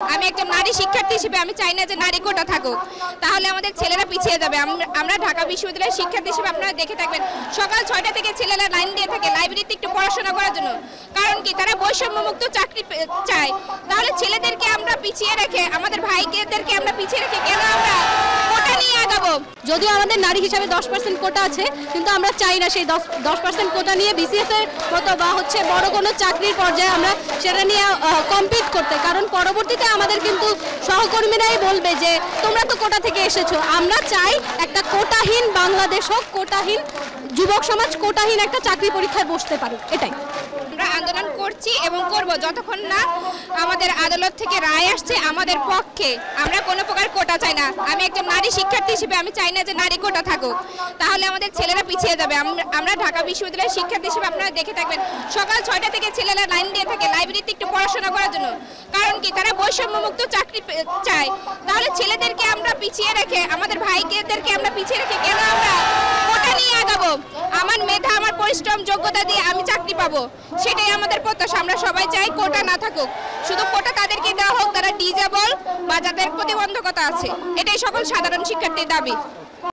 আমি একজন নারী শিক্ষার্থী হিসেবে আমি চাই না যে নারী কোটা থাকুক, তাহলে আমাদের ছেলেরা পিছিয়ে যাবে। আমরা ঢাকা বিশ্ববিদ্যালয়ের শিক্ষার্থী হিসেবে আপনারা দেখে থাকবেন সকাল 6টা থেকে ছেলেরা লাইন দিয়ে থাকে লাইব্রেরিতে একটু পড়াশোনা করার জন্য। কারণ কি, তারা বৈষম্যমুক্ত চাকরি চায়। তাহলে ছেলেদেরকে আমরা পিছিয়ে রেখে, আমাদের ভাইদেরকে আমরা পিছিয়ে রেখে কেন আমরা কোটা নিয়ে আগাবো? যদিও আমাদের নারী হিসাবে 10% কোটা আছে, কিন্তু আমরা চাই না সেই 10% কোটা নিয়ে বিসিএস এর মতো বা বড় কোনো চাকরির পর্যায়ে আমরা সেটা নিয়ে কম্পিট করতে। কারণ পরবর্তীতে আমাদের কিন্তু সহকর্মীরাই বলবে যে তোমরা তো কোটা থেকে এসেছো। আমরা চাই একটা কোটাহীন বাংলাদেশ হোক, কোটাহীন যুবক সমাজ কোটাহীন একটা চাকরি পরীক্ষায় বসতে পারুক, এটাই। আমরা আন্দোলন করছি এবং করব যতক্ষণ না আমাদের আদালত থেকে রায় আসছে আমাদের পক্ষে। আমরা কোনো প্রকার কোটা চাই না। আমি একজন নারী শিক্ষার্থী হিসেবে আমি চাই না যে নারী কোটা থাকুক, তাহলে আমাদের ছেলেরা পিছিয়ে যাবে। আমরা ঢাকা বিশ্ববিদ্যালয়ের শিক্ষার্থী হিসেবে আপনারা দেখে থাকবেন সকাল 6টা থেকে ছেলেরা লাইন দিয়ে থাকে লাইব্রেরিতে একটু পড়াশোনা করার জন্য। কারণ কি, তারা বৈষম্যমুক্ত চাকরি চায়। তাহলে ছেলেদেরকে আমরা পিছিয়ে রেখে, আমাদের ভাইদেরকে আমরা পিছিয়ে রেখে কেন আমরা কোটা নিয়ে আগাবো? আমার মেধা, আমার পরিশ্রম, যোগ্যতা দিয়ে আমি চাকরি পাবো, সেটাই আমাদের প্রত্যাশা। আমরা সবাই চাই কোটা না থাকুক, শুধু কোটা তাদেরকে দেওয়া হোক যারা ডিজেবল বা যাদের প্রতিবন্ধকতা আছে। এটাই সকল সাধারণ শিক্ষার্থীর দাবি।